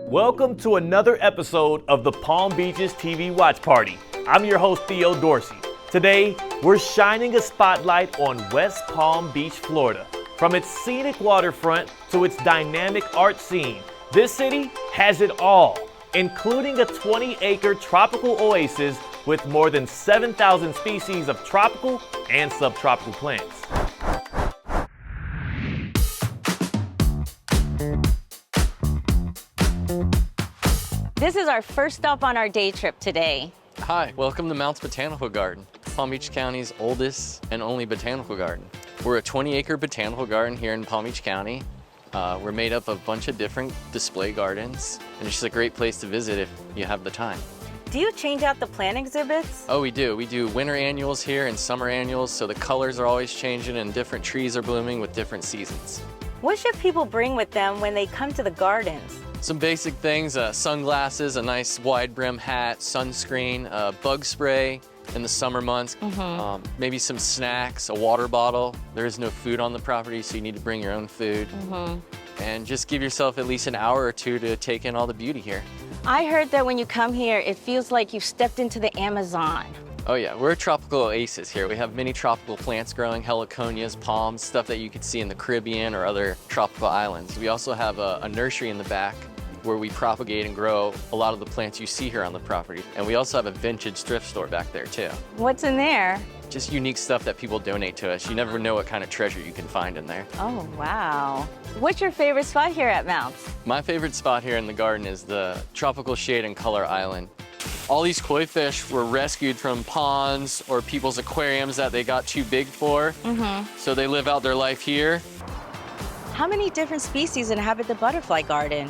Welcome to another episode of the Palm Beaches TV Watch Party. I'm your host, Theo Dorsey. Today, we're shining a spotlight on West Palm Beach, Florida. From its scenic waterfront to its dynamic art scene, this city has it all, including a 20-acre tropical oasis with more than 7,000 species of tropical and subtropical plants. This is our first stop on our day trip today. Hi, welcome to Mounts Botanical Garden, Palm Beach County's oldest and only botanical garden. We're a 20-acre botanical garden here in Palm Beach County. We're made up of a bunch of different display gardens, and it's just a great place to visit if you have the time. Do you change out the plant exhibits? Oh, we do. We do winter annuals here and summer annuals, so the colors are always changing and different trees are blooming with different seasons. What should people bring with them when they come to the gardens? Some basic things, sunglasses, a nice wide brim hat, sunscreen, bug spray in the summer months, maybe some snacks, a water bottle. There is no food on the property, so you need to bring your own food. And just give yourself at least an hour or two to take in all the beauty here. I heard that when you come here, it feels like you've stepped into the Amazon. Oh yeah, we're a tropical oasis here. We have many tropical plants growing, heliconias, palms, stuff that you could see in the Caribbean or other tropical islands. We also have a nursery in the back where we propagate and grow a lot of the plants you see here on the property. And we also have a vintage thrift store back there too. What's in there? Just unique stuff that people donate to us. You never know what kind of treasure you can find in there. Oh, wow. What's your favorite spot here at Mounts? My favorite spot here in the garden is the Tropical Shade and Color Island. All these koi fish were rescued from ponds or people's aquariums that they got too big for. So they live out their life here. How many different species inhabit the butterfly garden?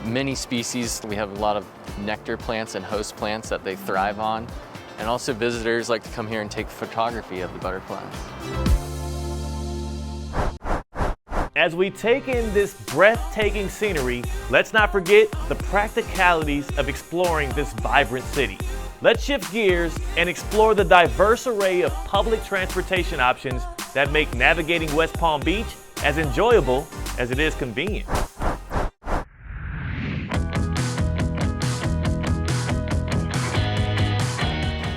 Many species. We have a lot of nectar plants and host plants that they thrive on. And also visitors like to come here and take photography of the butterflies. As we take in this breathtaking scenery, let's not forget the practicalities of exploring this vibrant city. Let's shift gears and explore the diverse array of public transportation options that make navigating West Palm Beach as enjoyable as it is convenient.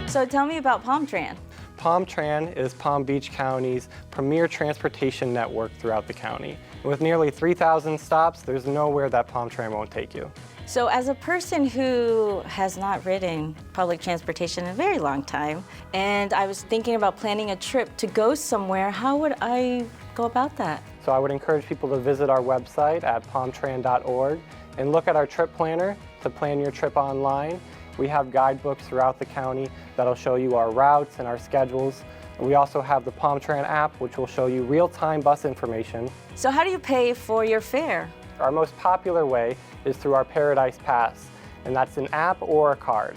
So tell me about Tran. Tran is Palm Beach County's premier transportation network throughout the county. With nearly 3,000 stops, there's nowhere that Tran won't take you. So as a person who has not ridden public transportation in a very long time, and I was thinking about planning a trip to go somewhere, how would I go about that? So I would encourage people to visit our website at palmtran.org and look at our trip planner to plan your trip online. We have guidebooks throughout the county that'll show you our routes and our schedules. We also have the Tran app, which will show you real-time bus information. So how do you pay for your fare? Our most popular way is through our Paradise Pass, and that's an app or a card.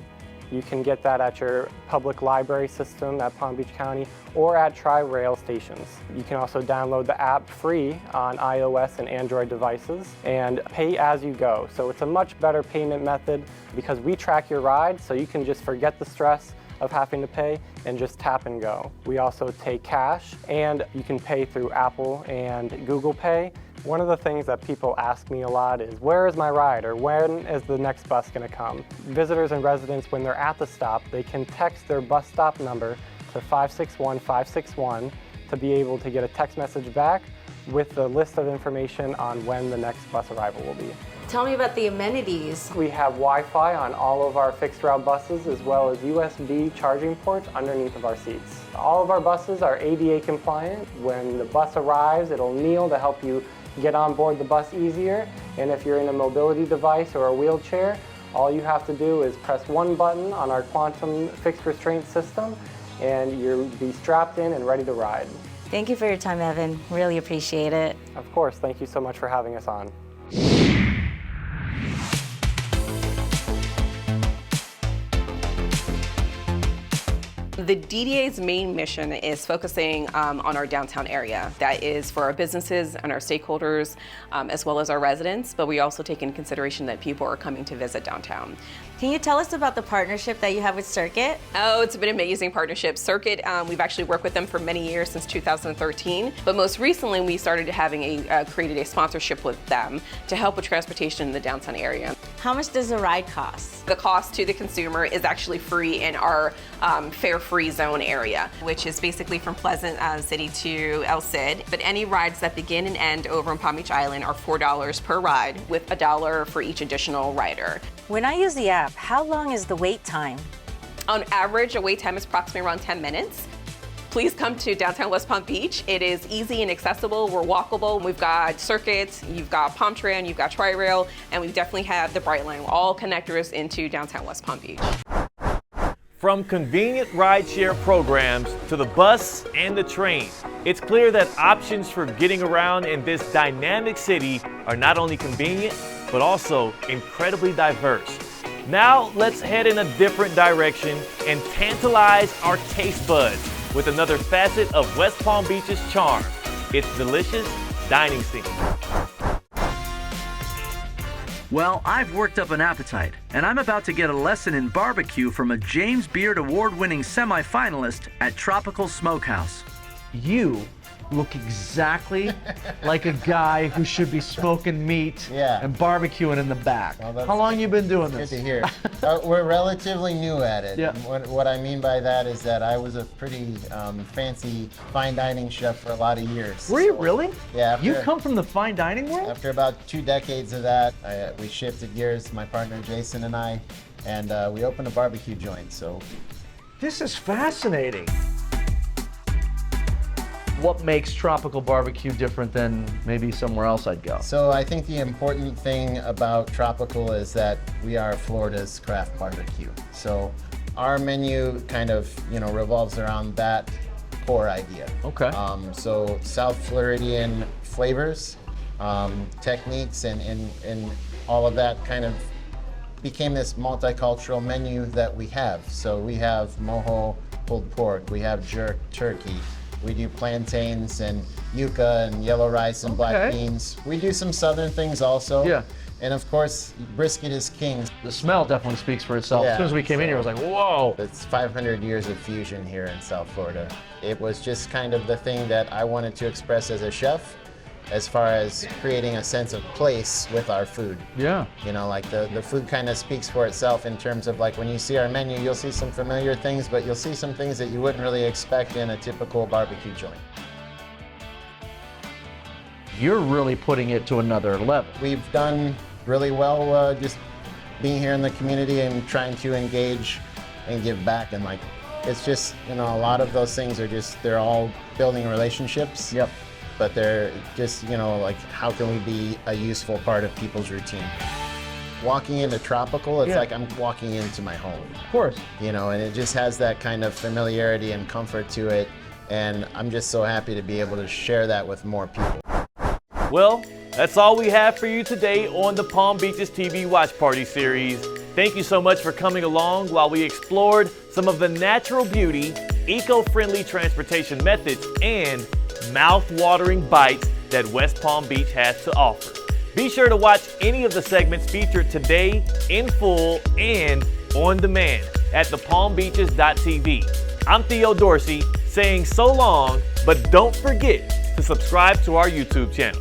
You can get that at your public library system at Palm Beach County or at Tri-Rail stations. You can also download the app free on iOS and Android devices and pay as you go. So it's a much better payment method because we track your ride, so you can just forget the stress of having to pay and just tap and go. We also take cash, and you can pay through Apple and Google Pay. One of the things that people ask me a lot is, where is my ride, or when is the next bus going to come? Visitors and residents, when they're at the stop, they can text their bus stop number to 561-561 to be able to get a text message back with the list of information on when the next bus arrival will be. Tell me about the amenities. We have Wi-Fi on all of our fixed route buses, as well as USB charging ports underneath of our seats. All of our buses are ADA compliant. When the bus arrives, it'll kneel to help you get on board the bus easier. And if you're in a mobility device or a wheelchair, all you have to do is press one button on our quantum fixed restraint system, and you'll be strapped in and ready to ride. Thank you for your time, Evan. Really appreciate it. Of course, thank you so much for having us on. The DDA's main mission is focusing on our downtown area. That is for our businesses and our stakeholders, as well as our residents, but we also take into consideration that people are coming to visit downtown. Can you tell us about the partnership that you have with Circuit? Oh, it's been an amazing partnership. Circuit, we've actually worked with them for many years, since 2013, but most recently we started having created a sponsorship with them to help with transportation in the downtown area. How much does a ride cost? The cost to the consumer is actually free in our fare-free zone area, which is basically from Pleasant City to El Cid. But any rides that begin and end over on Palm Beach Island are $4 per ride, with $1 for each additional rider. When I use the app, how long is the wait time? On average, a wait time is approximately around 10 minutes. Please come to downtown West Palm Beach. It is easy and accessible. We're walkable. We've got circuits, you've got Palm Tran, you've got Tri-Rail, and we definitely have the Brightline. All connectors into downtown West Palm Beach. From convenient rideshare programs to the bus and the train, it's clear that options for getting around in this dynamic city are not only convenient, but also incredibly diverse. Now let's head in a different direction and tantalize our taste buds with another facet of West Palm Beach's charm, its delicious dining scene. Well, I've worked up an appetite, and I'm about to get a lesson in barbecue from a James Beard Award-winning semifinalist at Tropical Smokehouse. You look exactly like a guy who should be smoking meat and barbecuing in the back. Well, how long you been doing Good this? to hear. We're relatively new at it. Yeah. What I mean by that is that I was a pretty fancy fine dining chef for a lot of years. Were you really? Yeah. You come from the fine dining world? After about 2 decades of that, we shifted gears, my partner Jason and I, and we opened a barbecue joint. So This is fascinating. What makes Tropical Barbecue different than maybe somewhere else I'd go? So I think the important thing about Tropical is that we are Florida's craft barbecue. So our menu kind of, revolves around that core idea. Okay. So South Floridian flavors, techniques, and all of that kind of became this multicultural menu that we have. So we have mojo pulled pork, we have jerk turkey, we do plantains and yuca and yellow rice and black beans. We do some southern things also. Yeah. And of course, brisket is king. The smell definitely speaks for itself. Yeah, As soon as we came in here, I was like, whoa. It's 500 years of fusion here in South Florida. It was just kind of the thing that I wanted to express as a chef, as far as creating a sense of place with our food. Yeah. Like the food kind of speaks for itself in terms of like when you see our menu, you'll see some familiar things, but you'll see some things that you wouldn't really expect in a typical barbecue joint. You're really putting it to another level. We've done really well just being here in the community and trying to engage and give back, and it's just, a lot of those things are just, they're all building relationships. Yep. But they're just, how can we be a useful part of people's routine? Walking into Tropical, it's like I'm walking into my home. Of course. And it just has that kind of familiarity and comfort to it. And I'm just so happy to be able to share that with more people. Well, that's all we have for you today on the Palm Beaches TV Watch Party series. Thank you so much for coming along while we explored some of the natural beauty, eco-friendly transportation methods, and mouth-watering bites that West Palm Beach has to offer. Be sure to watch any of the segments featured today in full and on demand at thepalmbeaches.tv. I'm Theo Dorsey saying so long, but don't forget to subscribe to our YouTube channel.